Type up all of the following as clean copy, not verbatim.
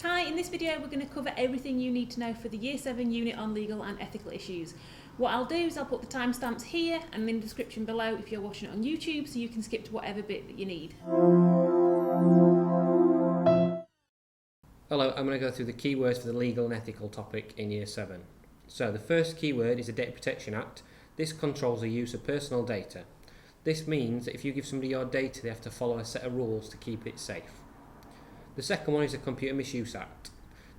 Hi, in this video we're going to cover everything you need to know for the Year 7 unit on legal and ethical issues. What I'll do is I'll put the timestamps here and in the description below if you're watching it on YouTube, so you can skip to whatever bit that you need. Hello, I'm going to go through the keywords for the legal and ethical topic in Year 7. So the first keyword is the Data Protection Act. This controls the use of personal data. This means that if you give somebody your data, they have to follow a set of rules to keep it safe. The second one is the Computer Misuse Act.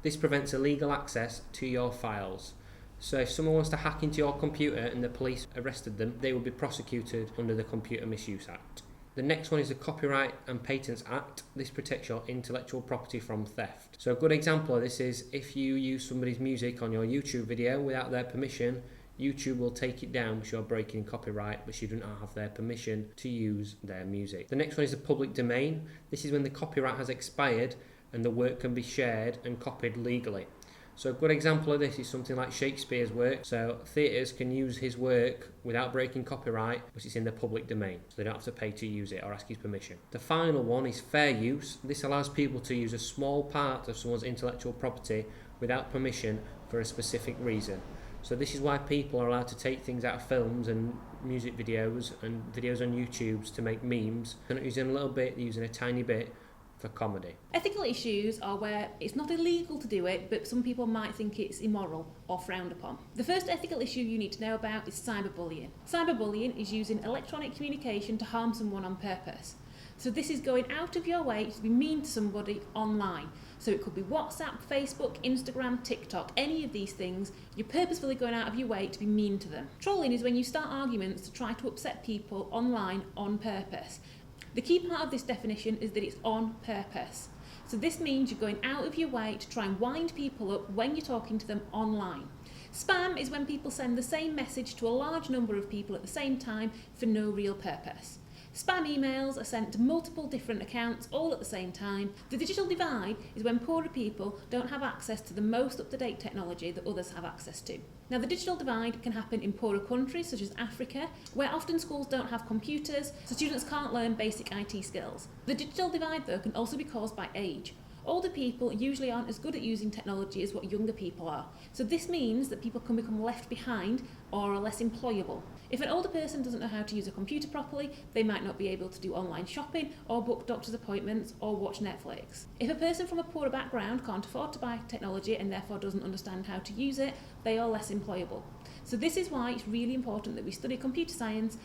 This prevents illegal access to your files. So if someone wants to hack into your computer and the police arrested them, they will be prosecuted under the Computer Misuse Act. The next one is the Copyright and Patents Act. This protects your intellectual property from theft. So a good example of this is if you use somebody's music on your YouTube video without their permission, YouTube will take it down because you're breaking copyright, but you do not have their permission to use their music. The next one is the public domain. This is when the copyright has expired and the work can be shared and copied legally. So a good example of this is something like Shakespeare's work. So theatres can use his work without breaking copyright, but it's in the public domain, so they don't have to pay to use it or ask his permission. The final one is fair use. This allows people to use a small part of someone's intellectual property without permission for a specific reason. So this is why people are allowed to take things out of films and music videos and videos on YouTube to make memes. They're not using a little bit, they're using a tiny bit for comedy. Ethical issues are where it's not illegal to do it, but some people might think it's immoral or frowned upon. The first ethical issue you need to know about is cyberbullying. Cyberbullying is using electronic communication to harm someone on purpose. So this is going out of your way to be mean to somebody online. So it could be WhatsApp, Facebook, Instagram, TikTok, any of these things. You're purposefully going out of your way to be mean to them. Trolling is when you start arguments to try to upset people online on purpose. The key part of this definition is that it's on purpose. So this means you're going out of your way to try and wind people up when you're talking to them online. Spam is when people send the same message to a large number of people at the same time for no real purpose. Spam emails are sent to multiple different accounts all at the same time. The digital divide is when poorer people don't have access to the most up-to-date technology that others have access to. Now, the digital divide can happen in poorer countries such as Africa, where often schools don't have computers, so students can't learn basic IT skills. The digital divide, though, can also be caused by age. Older people usually aren't as good at using technology as what younger people are. So this means that people can become left behind or are less employable. If an older person doesn't know how to use a computer properly, they might not be able to do online shopping or book doctor's appointments or watch Netflix. If a person from a poorer background can't afford to buy technology and therefore doesn't understand how to use it, they are less employable. So this is why it's really important that we study computer science